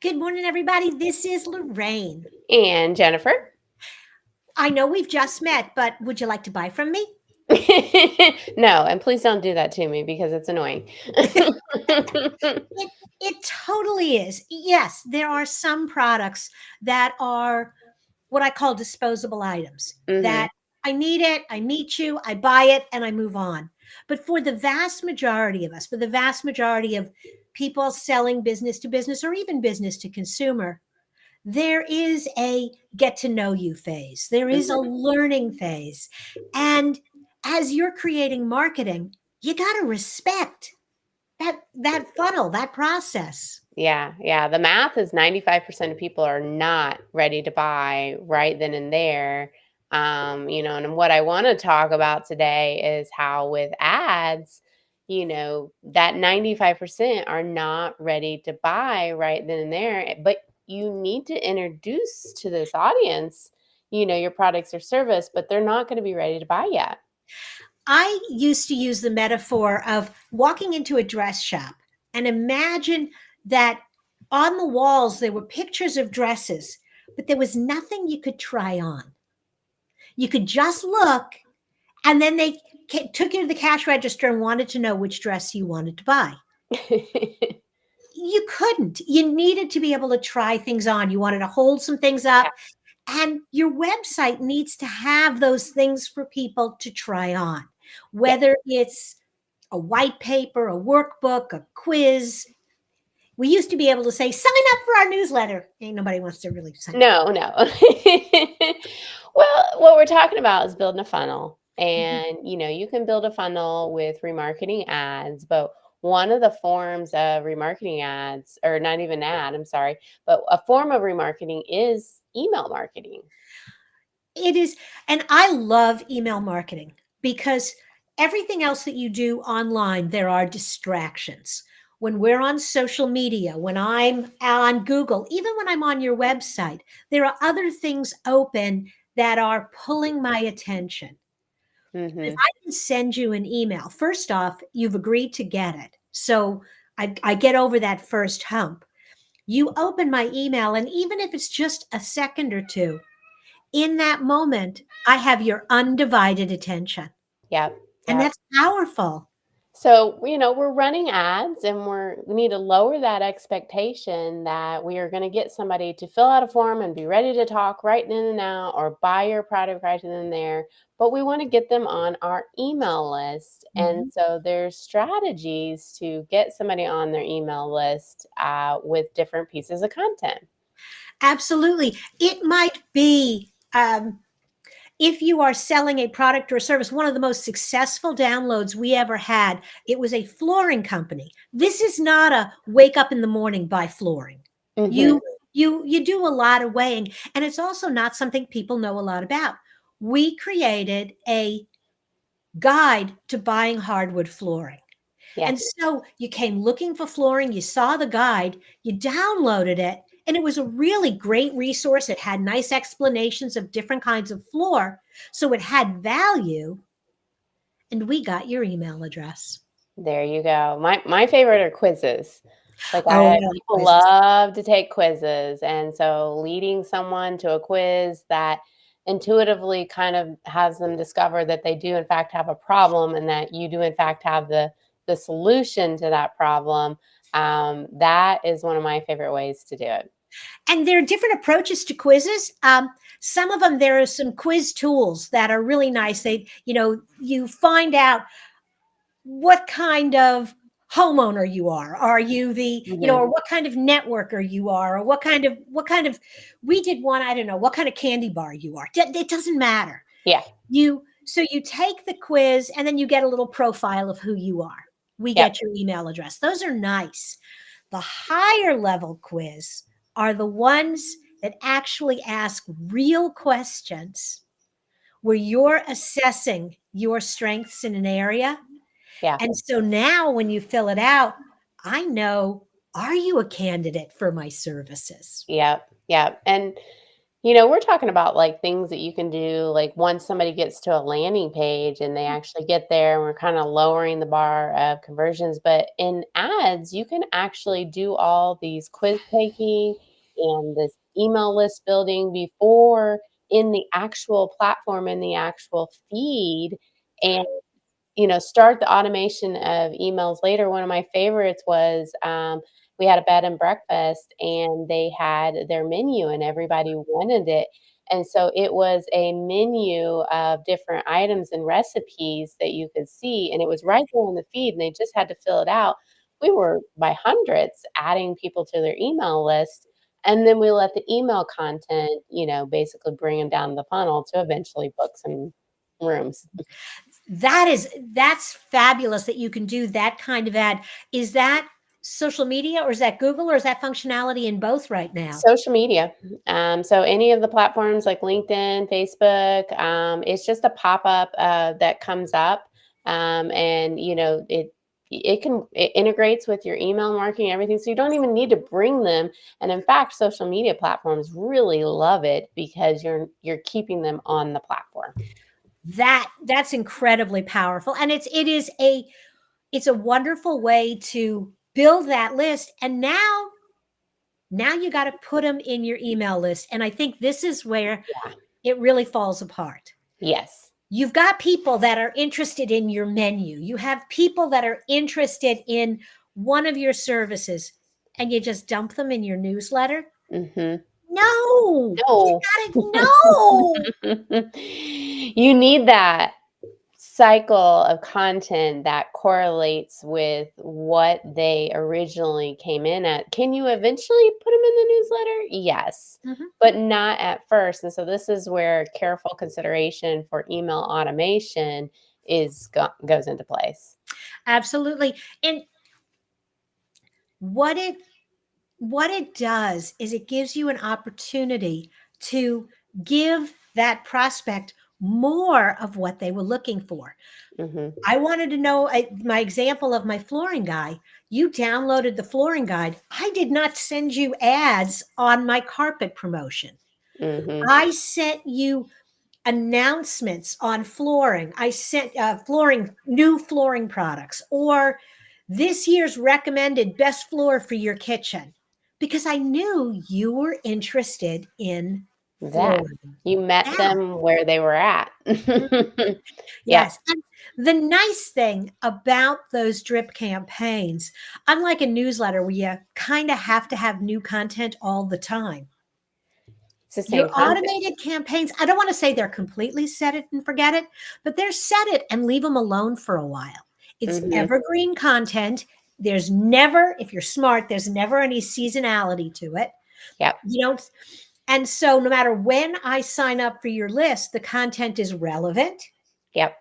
Good morning, everybody. This is Lorraine. And Jennifer? I know we've just met, but would you like to buy from me? No, and please don't do that to me because it's annoying. It totally is. Yes, there are some products that are what I call disposable items Mhm. that I need it, I meet you, I buy it, and I move on. But for the vast majority of us, for the vast majority of people selling business to business or even business to consumer, there is a get to know you phase. There is a Mhm. learning phase. And as you're creating marketing, you got to respect that funnel, that process. Yeah. The math is 95% of people are not ready to buy right then and there. And what I want to talk about today is how with ads, that 95% are not ready to buy right then and there. But you need to introduce to this audience, your products or service, but they're not going to be ready to buy yet. I used to use the metaphor of walking into a dress shop and imagine that on the walls there were pictures of dresses, but there was nothing you could try on. You could just look, and then they took you to the cash register and wanted to know which dress you wanted to buy. You couldn't. You needed to be able to try things on. You wanted to hold some things up, and your website needs to have those things for people to try on, Yeah. whether it's a white paper, a workbook, a quiz. We used to be able to say, sign up for our newsletter. Ain't nobody wants to really sign up. No. Well, what we're talking about is building a funnel. Mhm. And, you can build a funnel with remarketing ads, but one of the forms of remarketing ads, or not even ad, I'm sorry, but a form of remarketing is email marketing. It is, and I love email marketing because everything else that you do online, there are distractions. When we're on social media, when I'm on Google, even when I'm on your website, there are other things open that are pulling my attention. If Hmm. I can send you an email, first off, you've agreed to get it. So I get over that first hump. You open my email, and even if it's just a second or two, in that moment, I have your undivided attention. Yep. And Yep. that's powerful. So, we're running ads and we need to lower that expectation that we are going to get somebody to fill out a form and be ready to talk right then and now or buy your product right then and there. But we want to get them on our email list. And Mhm. so there's strategies to get somebody on their email list with different pieces of content. Absolutely. It might be, if you are selling a product or a service, one of the most successful downloads we ever had, it was a flooring company. This is not a wake up in the morning, buy flooring. Hmm. You do a lot of weighing, and it's also not something people know a lot about. We created a guide to buying hardwood flooring. Yeah. And so you came looking for flooring, you saw the guide, you downloaded it, and it was a really great resource. It had nice explanations of different kinds of floor. So it had value, and we got your email address. There you go. My favorite are quizzes. Like Oh, I yeah, people quizzes. love to take quizzes, and so leading someone to a quiz that intuitively kind of has them discover that they do in fact have a problem and that you do in fact have the solution to that problem. That is one of my favorite ways to do it. And there are different approaches to quizzes. Some of them, there are some quiz tools that are really nice. You find out what kind of homeowner you are. Are you Mhm. or what kind of networker you are, or what kind of, we did one, I don't know, what kind of candy bar you are. It doesn't matter. Yeah. So you take the quiz and then you get a little profile of who you are. We Yep. get your email address. Those are nice. The higher level quiz are the ones that actually ask real questions where you're assessing your strengths in an area. Yeah. And so now when you fill it out, I know, are you a candidate for my services? Yep. Yep. And We're talking about like things that you can do, like once somebody gets to a landing page and they actually get there, and we're kind of lowering the bar of conversions. But in ads, you can actually do all these quiz taking and this email list building before in the actual platform, in the actual feed. And start the automation of emails later. One of my favorites was we had a bed and breakfast and they had their menu and everybody wanted it. And so it was a menu of different items and recipes that you could see, and it was right there in the feed, and they just had to fill it out. We were by hundreds adding people to their email list. And then we let the email content, basically bring them down the funnel to eventually book some rooms. That's fabulous that you can do that kind of ad. Is that social media, or is that Google, or is that functionality in both right now? Social media. So any of the platforms like LinkedIn, Facebook, it's just a pop-up that comes up, and it integrates with your email marketing, everything. So you don't even need to bring them. And in fact, social media platforms really love it because you're keeping them on the platform. That's incredibly powerful, and it's a wonderful way to build that list. And now you got to put them in your email list. And I think this is where Yeah. it really falls apart. Yes. You've got people that are interested in your menu. You have people that are interested in one of your services, and you just dump them in your newsletter. Mm-hmm. No, No. you gotta, no. You need that cycle of content that correlates with what they originally came in at. Can you eventually put them in the newsletter? Yes, but not at first. And so this is where careful consideration for email automation goes into place. Absolutely. And what it does is it gives you an opportunity to give that prospect more of what they were looking for. Mm-hmm. I wanted to know my example of my flooring guy. You downloaded the flooring guide. I did not send you ads on my carpet promotion. Mm-hmm. I sent you announcements on flooring. I sent new flooring products, or this year's recommended best floor for your kitchen, because I knew you were interested in That flooring. you met Yeah. them where they were at. Yep. Yes. And the nice thing about those drip campaigns, unlike a newsletter where you kind of have to have new content all the time, It's the your same content. automated campaigns, I don't want to say they're completely set it and forget it, but they're set it and leave them alone for a while. It's Mm-hmm. evergreen content. There's never, if you're smart, there's never any seasonality to it. Yep. You don't. And so no matter when I sign up for your list, the content is relevant. Yep.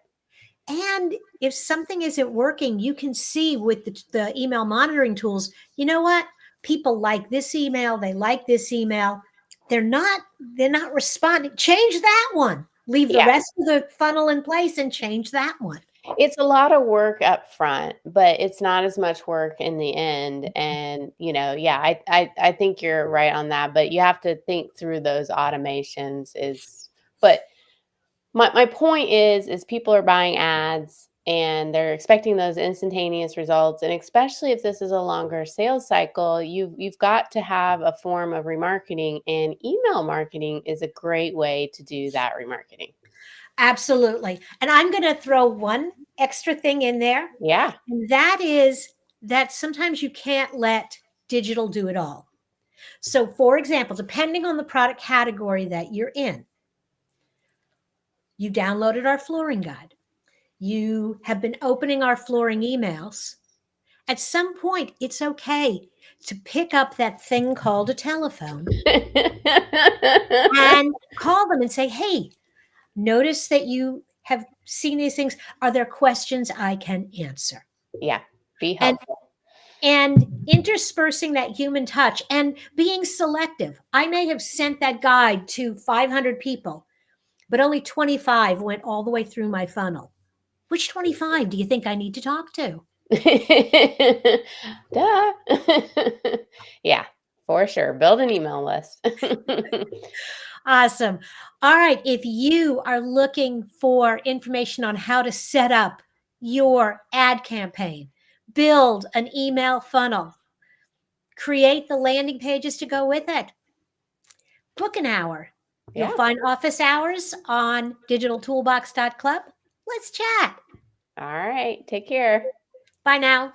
And if something isn't working, you can see with the email monitoring tools, you know what? People like this email, they like this email. They're not responding. Change that one. Leave the Yeah. rest of the funnel in place and change that one. It's a lot of work up front, but it's not as much work in the end. And, yeah, I think you're right on that, but you have to think through those automations but my point is people are buying ads and they're expecting those instantaneous results. And especially if this is a longer sales cycle, you've got to have a form of remarketing, and email marketing is a great way to do that remarketing. Absolutely. And I'm going to throw one extra thing in there. Yeah. And that is that sometimes you can't let digital do it all. So, for example, depending on the product category that you're in, you downloaded our flooring guide. You have been opening our flooring emails. At some point, it's okay to pick up that thing called a telephone and call them and say, hey, notice that you have seen these things. Are there questions I can answer? Yeah. Be helpful. And interspersing that human touch and being selective. I may have sent that guide to 500 people, but only 25 went all the way through my funnel. Which 25 do you think I need to talk to? Duh. Yeah, for sure. Build an email list. Awesome. All right. If you are looking for information on how to set up your ad campaign, build an email funnel, create the landing pages to go with it, book an hour. You'll Yeah. find office hours on digitaltoolbox.club. Let's chat. All right. Take care. Bye now.